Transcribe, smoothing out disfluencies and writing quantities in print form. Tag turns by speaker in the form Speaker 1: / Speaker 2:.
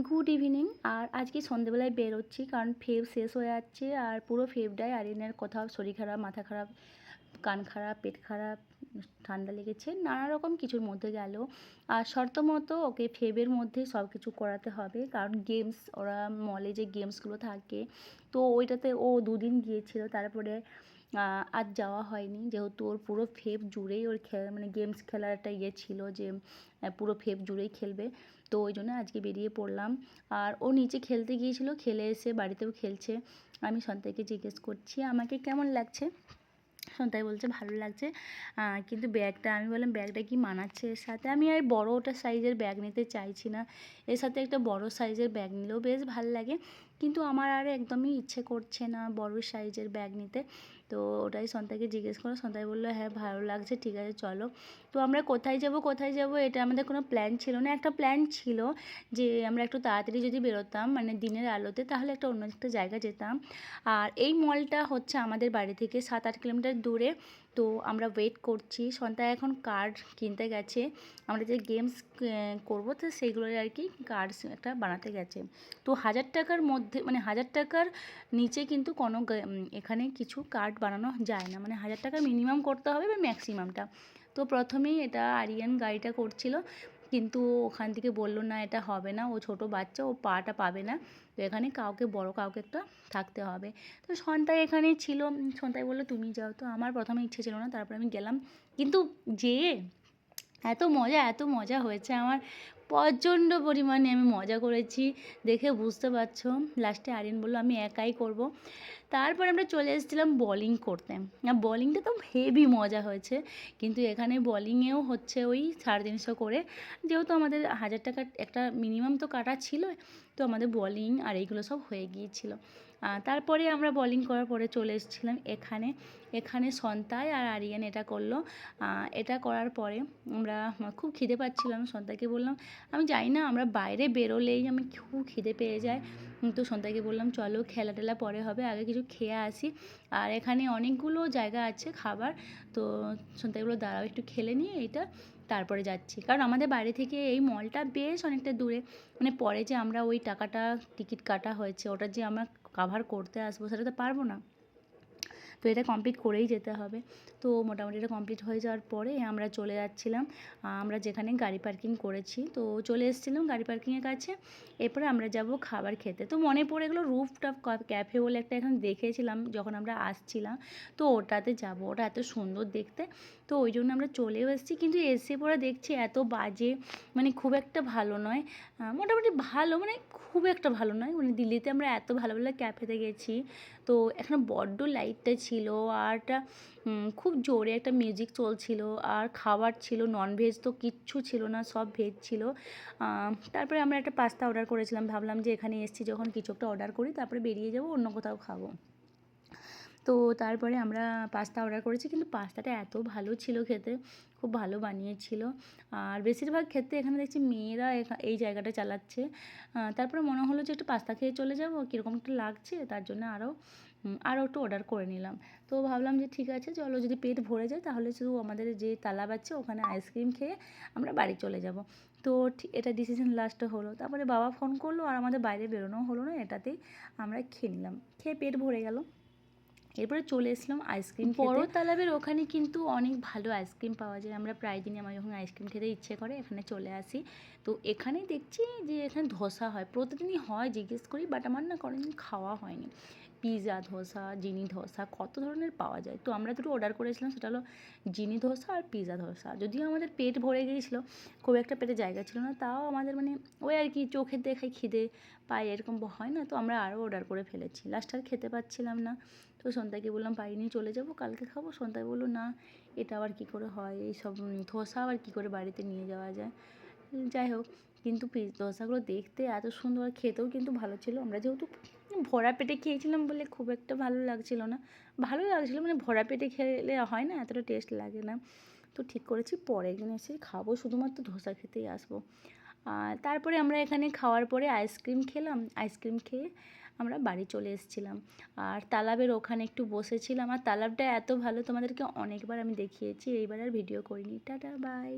Speaker 1: Good evening. আর আজকে সন্ধেবেলায় বেরোচ্ছি কারণ ফেব শেষ হয়ে যাচ্ছে আর পুরো ফেবটাই আরিয়ানের কোথাও শরীর খারাপ, মাথা খারাপ, কান খারাপ, পেট খারাপ, ঠান্ডা লেগেছে, নানা রকম কিছুর মধ্যে গেল। আর শর্ত মতো ওকে ফেবের মধ্যে সব কিছু করাতে হবে কারণ গেমস, ওরা মলে যে গেমসগুলো থাকে তো ওইটাতে ও দুদিন গিয়েছিল, তারপরে আর যাওয়া হয়নি যেহেতু ওর পুরো ফেব জুড়েই ওর মানে গেমস খেলার একটা ইয়ে ছিল যে পুরো ফেব জুড়েই খেলবে। তো ওই জন্য আজকে বেরিয়ে পড়লাম। আর ও নিচে খেলতে গিয়েছিল, খেলে এসে বাড়িতেও খেলছে। আমি সন্তাইকে জিজ্ঞেস করছি আমাকে কেমন লাগছে, সন্তাই বলছে ভালো লাগছে। কিন্তু ব্যাগটা, আমি বললাম ব্যাগটা কি মানাচ্ছে এর সাথে, আমি আর বড় ওটা সাইজের ব্যাগ নিতে চাইছি না, এর সাথে একটা বড় সাইজের ব্যাগ নিলেও বেশ ভালো লাগে, কিন্তু আমার আর একদমই ইচ্ছে করছে না বড় সাইজের ব্যাগ নিতে। তো ওটাই সন্তাইকে জিজ্ঞেস করো, সন্তাই বললো হ্যাঁ ভালো লাগছে, ঠিক আছে চলো। তো আমরা কোথায় যাব এটা আমাদের কোনো প্ল্যান ছিল না। একটা প্ল্যান ছিল যে আমরা একটু তাড়াতাড়ি যদি বেরোতাম মানে দিনের আলোতে, তাহলে একটা অন্য একটা জায়গা যেতাম। আর এই মলটা হচ্ছে আমাদের বাড়ি থেকে 7-8 কিলোমিটার দূরে। তো আমরা ওয়েট করছি, সন্তায় এখন কার্ড কিনতে গেছে, আমরা যে গেমস করবো তো সেইগুলোর আর কি কার্ড একটা বানাতে গেছে। তো 1000 টাকার মধ্যে মানে 1000 টাকার নিচে কিন্তু কোনো এখানে কিছু কার্ড বানানো যায় না, মানে 1000 টাকা মিনিমাম করতে হবে বা ম্যাক্সিমামটা। তো প্রথমেই এটা আরিয়ান গাড়িটা করছিল, কিন্তু ওখান থেকে বললো না এটা হবে না, ও ছোট বাচ্চা, ও পাটা পাবে না, তো এখানে কাউকে বড় কাউকে একটা থাকতে হবে। তো সন্তাই এখানেই ছিল, সন্তাই বললো তুমি যাও, তো আমার প্রথমে ইচ্ছে ছিল না, তারপরে আমি গেলাম। কিন্তু যেয়ে এত মজা হয়েছে আমার, প্রচণ্ড পরিমাণে আমি মজা করেছি, দেখে বুঝতে পারছো। লাস্টে আরিয়ান বললো আমি একাই করব। তারপর আমরা চলে এসেছিলাম বোলিং করতে। বোলিংটা তো হেভি মজা হয়েছে, কিন্তু এখানে বোলিংয়েও হচ্ছে ওই 350 করে, যেহেতু আমাদের 1000 টাকার একটা মিনিমাম তো কাটা ছিল, তো আমাদের বোলিং আর এইগুলো সব হয়ে গিয়েছিল। তারপরে আমরা বোলিং করার পরে চলে এসেছিলাম এখানে। এখানে সন্তাই আর আরিয়ান এটা করলো। এটা করার পরে আমরা খুব খিদে পাচ্ছিলাম, সন্তাইকে বললাম আমি জানি না আমরা বাইরে বেরোলেই আমি খুব খিদে পেয়ে যায়। তো সন্তাইকে বললাম চলো খেলা টেলা পরে হবে, আগে কিছু খেয়ে আসি। আর এখানে অনেকগুলো জায়গা আছে খাবার, তো সন্তাই বললো দাঁড়াও একটু খেলে নিয়ে এটা তারপরে যাচ্ছি, কারণ আমাদের বাড়ি থেকে এই মলটা বেশ অনেকটা দূরে, মানে পরে যে আমরা ওই টাকাটা টিকিট কাটা হয়েছে ওটা যে আমরা কাভার করতে আসবো সেটা তো পারবো না, তো এটা কমপ্লিট করেই যেতে হবে। তো মোটামুটি এটা কমপ্লিট হয়ে যাওয়ার পরে আমরা চলে যাচ্ছিলাম, আমরা যেখানে গাড়ি পার্কিং করেছি তো চলে এসেছিলাম গাড়ি পার্কিংয়ের কাছে। এরপরে আমরা যাব খাবার খেতে, তো মনে পড়ে গেলো রুফটপ ক্যাফে বলে একটা এখানে দেখেছিলাম যখন আমরা আসছিলাম, তো ওটাতে যাব, ওটা এত সুন্দর দেখতে, তো ওই জন্য আমরা চলেও এসেছি। কিন্তু এসে পরে দেখছি এত বাজে, মানে খুব একটা ভালো নয়, মোটামুটি ভালো মানে খুব একটা ভালো নয়, মানে দিল্লিতে আমরা এত ভালো ভালো ক্যাফেতে গেছি, তো এখানে বড্ড লাইটটা ছিল আর একটা খুব জোরে একটা মিউজিক চলছিল, আর খাবার ছিল ননভেজ তো কিচ্ছু ছিল না, সব ভেজ ছিল। তারপরে আমরা একটা পাস্তা অর্ডার করেছিলাম, ভাবলাম যে এখানে এসেছি যখন কিছু একটা অর্ডার করি, তারপরে বেরিয়ে যাবো অন্য কোথাও খাবো। তো তারপরে আমরা পাস্তা অর্ডার করেছি, কিন্তু পাস্তাটা এত ভালো ছিল খেতে, খুব ভালো বানিয়েছিল। আর বেশিরভাগ ক্ষেত্রে এখানে দেখছি মেয়েরা এই জায়গাটা চালাচ্ছে। তারপরে মনে হলো যে একটু পাস্তা খেয়ে চলে যাবো, কীরকম একটু লাগছে, তার জন্য আরও একটু অর্ডার করে নিলাম। তো ভাবলাম যে ঠিক আছে চলো, যদি পেট ভরে যায় তাহলে শুধু আমাদের যে তালাব আছে ওখানে আইসক্রিম খেয়ে আমরা বাড়ি চলে যাব। তো এটা ডিসিশন লাস্টে হলো। তারপরে বাবা ফোন করলো আর আমাদের বাইরে বেরোনোও হলো না, এটাতেই আমরা খেয়ে নিলাম, খেয়ে পেট ভরে গেল। এরপরে চলে এসলাম আইসক্রিম খেতে। বড় তালাবের ওখানে কিন্তু অনেক ভালো আইসক্রিম পাওয়া যায়, আমরা প্রায় দিনই আমার যখন আইসক্রিম খেতে ইচ্ছে করে এখানে চলে আসি। তো এখানেই দেখছি যে এখানে ধোসা হয়, প্রতিদিনই হয় জিজ্ঞেস করি, বাট আমার না কোনোদিন খাওয়া হয়নি। পিৎজা ধোসা, জিনি ধোসা, কত ধরনের পাওয়া যায়। তো আমরা দুটো অর্ডার করেছিলাম, সেটা হলো জিনি ধোসা আর পিৎজা ধোসা। যদিও আমাদের পেট ভরে গিয়েছিলো, খুব একটা পেটে জায়গা ছিল না, তাও আমাদের মানে ওই আর কি চোখের দেখায় খিদে পায় এরকম হয় না, তো আমরা আরও অর্ডার করে ফেলেছি, লাস্ট আর খেতে পাচ্ছিলাম না। তো সন্তাইকে বললাম বাড়ি নিয়ে চলে যাবো, কালকে খাবো। সন্তাই বললো না এটা আবার কী করে হয়, এইসব ধোসা আবার কী করে বাড়িতে নিয়ে যাওয়া যায়। যাই হোক, কিন্তু ধোসাগুলো দেখতে এত সুন্দর, খেতেও কিন্তু ভালো ছিল। আমরা যেহেতু ভরা পেটে খেয়েছিলাম বলে খুব একটা ভালো লাগছিল না, ভালো লাগছিলো মানে ভরা পেটে খেলে হয় না, এতটা টেস্ট লাগে না। তো ঠিক করেছি পরের দিন এসে খাবো, শুধুমাত্র ধোসা খেতেই আসবো। তারপরে আমরা এখানে খাওয়ার পরে আইসক্রিম খেলাম, আইসক্রিম খেয়ে আমরা বাড়ি চলে এসেছিলাম। আর তালাবের ওখানে একটু বসেছিলাম, আর তালাবটা এত ভালো তোমাদেরকে অনেকবার আমি দেখিয়েছি, এইবার আর ভিডিও করিনি। Tata bye.